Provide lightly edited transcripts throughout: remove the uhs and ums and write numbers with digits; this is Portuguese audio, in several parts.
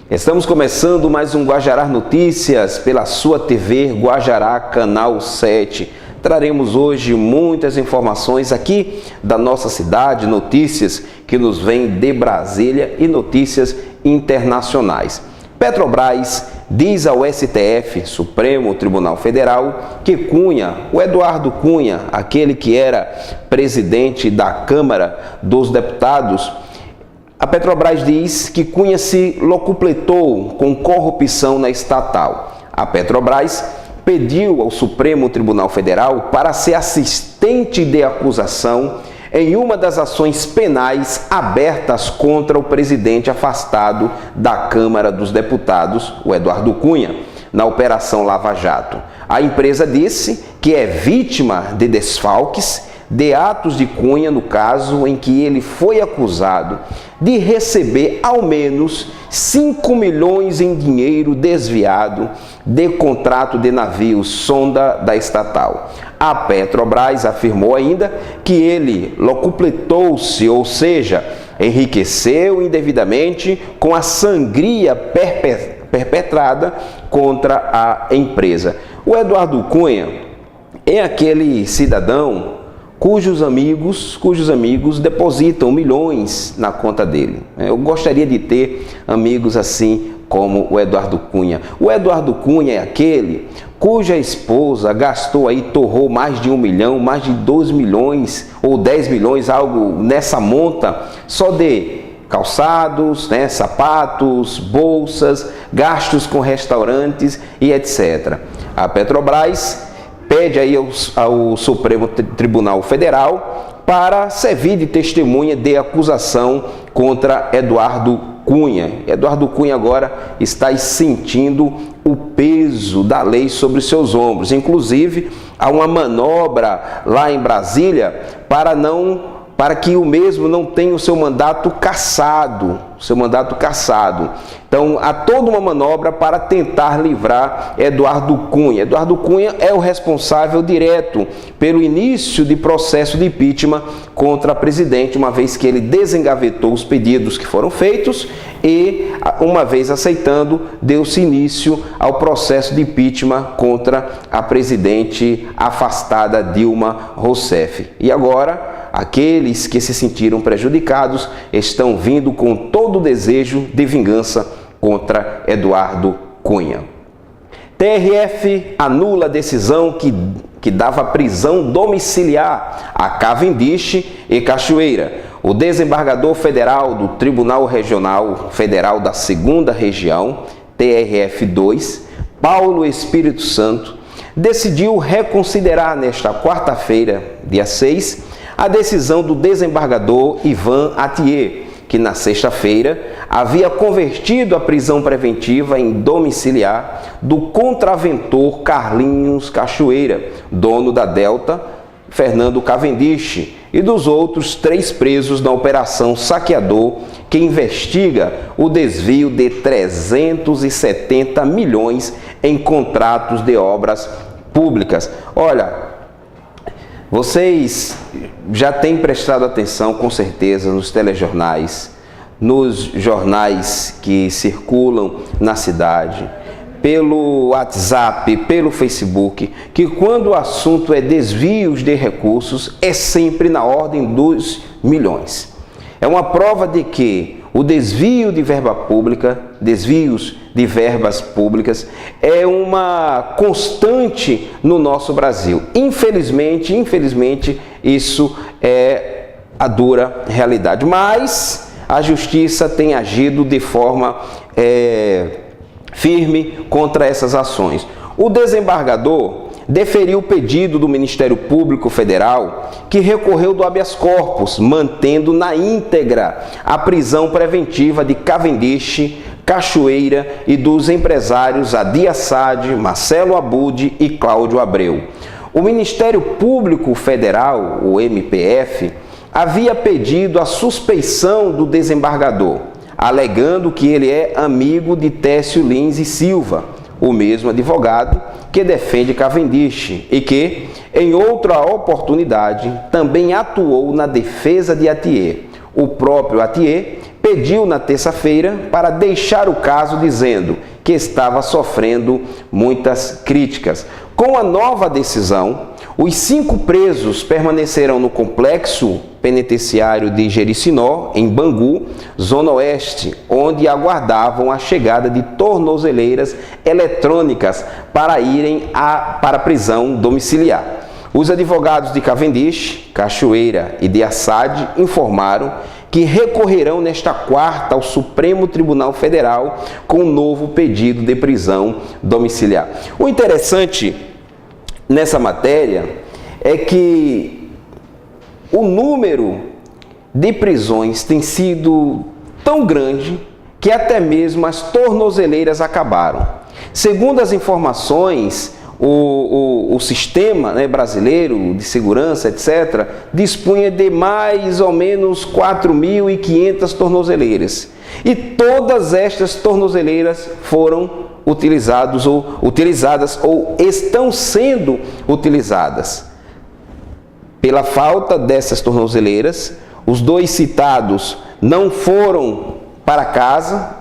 Estamos começando mais um Guajará Notícias pela sua TV Guajará, canal 7. Traremos hoje muitas informações aqui da nossa cidade, notícias que nos vêm de Brasília e notícias internacionais. Petrobras diz ao STF, Supremo Tribunal Federal, que Cunha, o Eduardo Cunha, aquele que era presidente da Câmara dos Deputados, a Petrobras diz que Cunha se locupletou com corrupção na estatal. A Petrobras pediu ao Supremo Tribunal Federal para ser assistente de acusação em uma das ações penais abertas contra o presidente afastado da Câmara dos Deputados, o Eduardo Cunha, na Operação Lava Jato. A empresa disse que é vítima de desfalques de atos de Cunha, no caso em que ele foi acusado de receber ao menos 5 milhões em dinheiro desviado de contrato de navios sonda da estatal. A Petrobras afirmou ainda que ele locupletou-se, ou seja, enriqueceu indevidamente com a sangria perpetrada contra a empresa. O Eduardo Cunha é aquele cidadão cujos amigos depositam milhões na conta dele. Eu gostaria de ter amigos assim como o Eduardo Cunha. O Eduardo Cunha é aquele cuja esposa gastou aí, torrou mais de 1 milhão, mais de 2 milhões ou 10 milhões, algo nessa monta, só de calçados, sapatos, bolsas, gastos com restaurantes e etc. A Petrobras pede aí ao Supremo Tribunal Federal para servir de testemunha de acusação contra Eduardo Cunha. Eduardo Cunha agora está sentindo o peso da lei sobre seus ombros. Inclusive, há uma manobra lá em Brasília para que o mesmo não tenha o seu mandato cassado. Então, há toda uma manobra para tentar livrar Eduardo Cunha. Eduardo Cunha é o responsável direto pelo início de processo de impeachment contra a presidente, uma vez que ele desengavetou os pedidos que foram feitos e, uma vez aceitando, deu-se início ao processo de impeachment contra a presidente afastada Dilma Rousseff. E agora, aqueles que se sentiram prejudicados estão vindo com todo o desejo de vingança contra Eduardo Cunha. TRF anula a decisão que dava prisão domiciliar a Cavendish e Cachoeira. O desembargador federal do Tribunal Regional Federal da 2ª Região, TRF2, Paulo Espírito Santo, decidiu reconsiderar nesta quarta-feira, dia 6, a decisão do desembargador Ivan Attier, que na sexta-feira havia convertido a prisão preventiva em domiciliar do contraventor Carlinhos Cachoeira, dono da Delta, Fernando Cavendish, e dos outros 3 presos na Operação Saqueador, que investiga o desvio de 370 milhões em contratos de obras públicas. Olha, vocês já têm prestado atenção, com certeza, nos telejornais, nos jornais que circulam na cidade, pelo WhatsApp, pelo Facebook, que quando o assunto é desvios de recursos, é sempre na ordem dos milhões. É uma prova de que o desvio de verba pública, desvios de verbas públicas, é uma constante no nosso Brasil. Infelizmente, isso é a dura realidade. Mas a Justiça tem agido de forma firme contra essas ações. O desembargador deferiu o pedido do Ministério Público Federal, que recorreu do habeas corpus, mantendo na íntegra a prisão preventiva de Cavendish, Cachoeira e dos empresários Adi Assad, Marcelo Abud e Cláudio Abreu. O Ministério Público Federal, o MPF, havia pedido a suspeição do desembargador, alegando que ele é amigo de Técio Lins e Silva, o mesmo advogado que defende Cavendish e que, em outra oportunidade, também atuou na defesa de Attier. O próprio Attier pediu na terça-feira para deixar o caso, dizendo que estava sofrendo muitas críticas. Com a nova decisão, os 5 presos permanecerão no complexo penitenciário de Jericinó, em Bangu, Zona Oeste, onde aguardavam a chegada de tornozeleiras eletrônicas para irem para a prisão domiciliar. Os advogados de Cavendish, Cachoeira e de Assad informaram que recorrerão nesta quarta ao Supremo Tribunal Federal com um novo pedido de prisão domiciliar. O interessante nessa matéria é que o número de prisões tem sido tão grande que até mesmo as tornozeleiras acabaram. Segundo as informações, o sistema, né, brasileiro de segurança, etc., dispunha de mais ou menos 4.500 tornozeleiras. E todas estas tornozeleiras foram utilizadas ou estão sendo utilizadas. Pela falta dessas tornozeleiras, os 2 citados não foram para casa,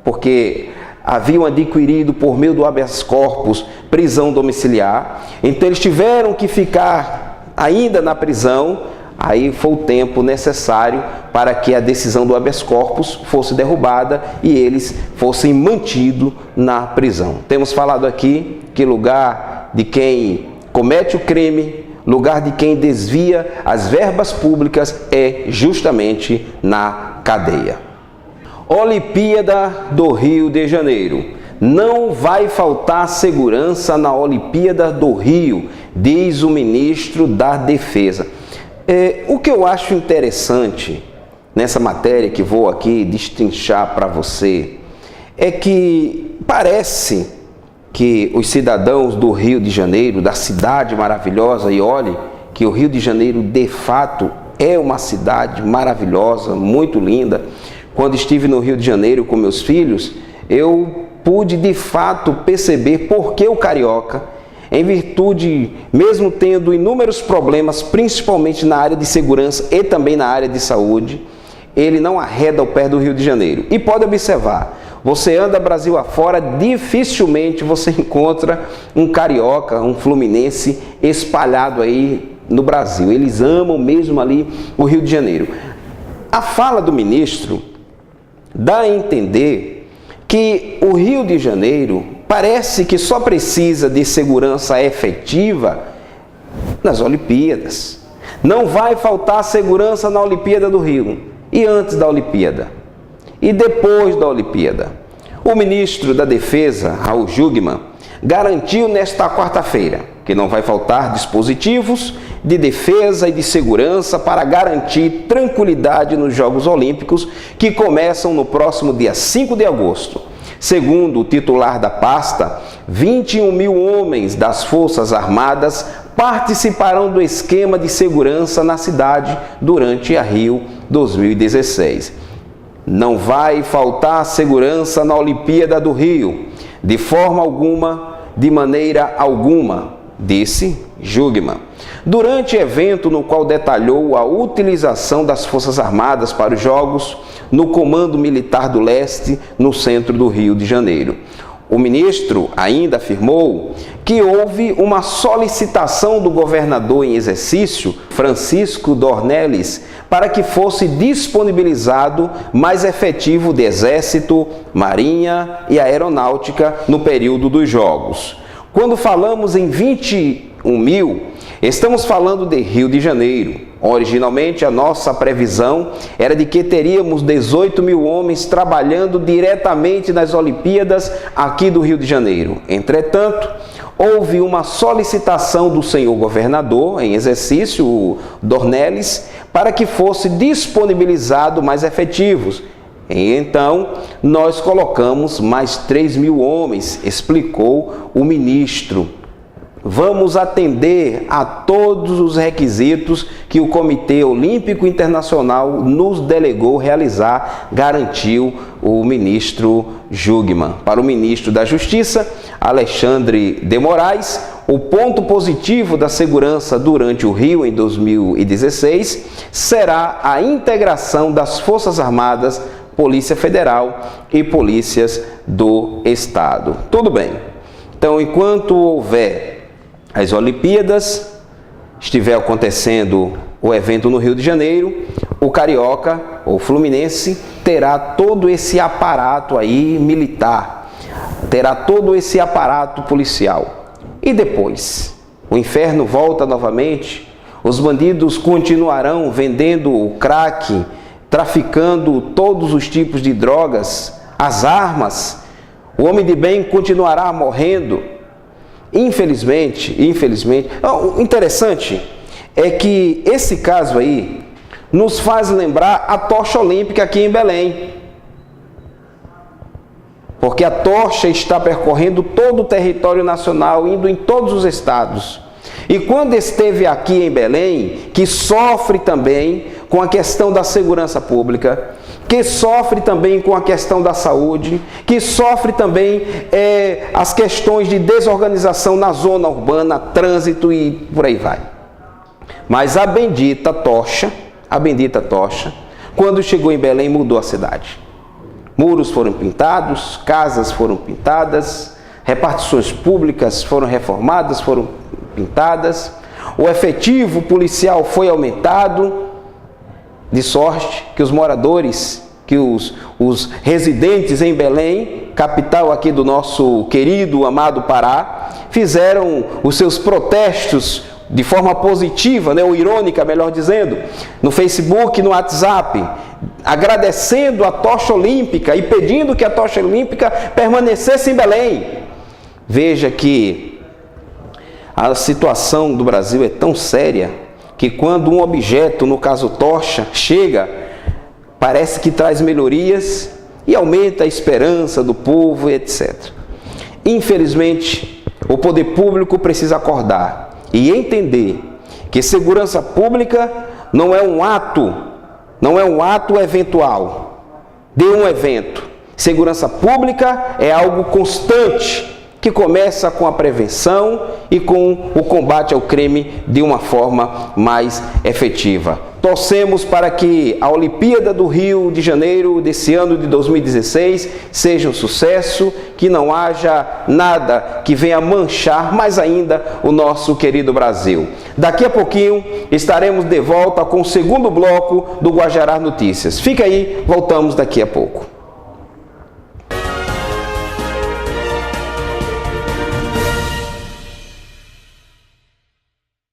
porque haviam adquirido por meio do habeas corpus prisão domiciliar, então eles tiveram que ficar ainda na prisão. Aí foi o tempo necessário para que a decisão do habeas corpus fosse derrubada e eles fossem mantidos na prisão. Temos falado aqui que lugar de quem comete o crime, lugar de quem desvia as verbas públicas é justamente na cadeia. Olimpíada do Rio de Janeiro. Não vai faltar segurança na Olimpíada do Rio, diz o ministro da Defesa. O que eu acho interessante nessa matéria que vou aqui destrinchar para você é que parece que os cidadãos do Rio de Janeiro, da cidade maravilhosa, e olhe que o Rio de Janeiro de fato é uma cidade maravilhosa, muito linda. Quando estive no Rio de Janeiro com meus filhos, eu pude de fato perceber por que o carioca, em virtude, mesmo tendo inúmeros problemas, principalmente na área de segurança e também na área de saúde, ele não arreda o pé do Rio de Janeiro. E pode observar, você anda Brasil afora, dificilmente você encontra um carioca, um fluminense espalhado aí no Brasil. Eles amam mesmo ali o Rio de Janeiro. A fala do ministro dá a entender que o Rio de Janeiro parece que só precisa de segurança efetiva nas Olimpíadas. Não vai faltar segurança na Olimpíada do Rio. E antes da Olimpíada? E depois da Olimpíada? O ministro da Defesa, Raul Jungmann, garantiu nesta quarta-feira que não vai faltar dispositivos de defesa e de segurança para garantir tranquilidade nos Jogos Olímpicos, que começam no próximo dia 5 de agosto. Segundo o titular da pasta, 21.000 homens das Forças Armadas participarão do esquema de segurança na cidade durante a Rio 2016. Não vai faltar segurança na Olimpíada do Rio, de forma alguma, de maneira alguma, disse Jungmann. Durante evento no qual detalhou a utilização das Forças Armadas para os Jogos no Comando Militar do Leste, no centro do Rio de Janeiro. O ministro ainda afirmou que houve uma solicitação do governador em exercício, Francisco Dornelles, para que fosse disponibilizado mais efetivo de Exército, Marinha e Aeronáutica no período dos Jogos. Quando falamos em 21.000, estamos falando de Rio de Janeiro. Originalmente, a nossa previsão era de que teríamos 18.000 homens trabalhando diretamente nas Olimpíadas aqui do Rio de Janeiro. Entretanto, houve uma solicitação do senhor governador em exercício, o Dornelles, para que fosse disponibilizado mais efetivos. E então, nós colocamos mais 3.000 homens, explicou o ministro. vamos atender a todos os requisitos que o Comitê Olímpico Internacional nos delegou realizar, garantiu o ministro Jungmann. Para o ministro da Justiça, Alexandre de Moraes, o ponto positivo da segurança durante o Rio em 2016 será a integração das Forças Armadas, Polícia Federal e polícias do Estado. Tudo bem. Então, enquanto houver as Olimpíadas, estiver acontecendo o evento no Rio de Janeiro, o Carioca, ou Fluminense, terá todo esse aparato aí militar, terá todo esse aparato policial. E depois, o inferno volta novamente, os bandidos continuarão vendendo o crack, traficando todos os tipos de drogas, as armas, o homem de bem continuará morrendo. Infelizmente, o interessante é que esse caso aí nos faz lembrar a tocha olímpica aqui em Belém. Porque a tocha está percorrendo todo o território nacional, indo em todos os estados. E quando esteve aqui em Belém, que sofre também com a questão da segurança pública, que sofre também com a questão da saúde, que sofre também as questões de desorganização na zona urbana, trânsito e por aí vai. Mas a bendita tocha, quando chegou em Belém, mudou a cidade. Muros foram pintados, casas foram pintadas, repartições públicas foram reformadas, foram pintadas, o efetivo policial foi aumentado, de sorte que os moradores, que os residentes em Belém, capital aqui do nosso querido, amado Pará, fizeram os seus protestos de forma positiva, ou irônica, melhor dizendo, no Facebook, no WhatsApp, agradecendo a tocha olímpica e pedindo que a tocha olímpica permanecesse em Belém. Veja que a situação do Brasil é tão séria que quando um objeto, no caso tocha, chega, parece que traz melhorias e aumenta a esperança do povo, etc. Infelizmente, o poder público precisa acordar e entender que segurança pública não é um ato eventual de um evento. Segurança pública é algo constante, que começa com a prevenção e com o combate ao crime de uma forma mais efetiva. Torcemos para que a Olimpíada do Rio de Janeiro desse ano de 2016 seja um sucesso, que não haja nada que venha manchar mais ainda o nosso querido Brasil. Daqui a pouquinho estaremos de volta com o segundo bloco do Guajará Notícias. Fica aí, voltamos daqui a pouco.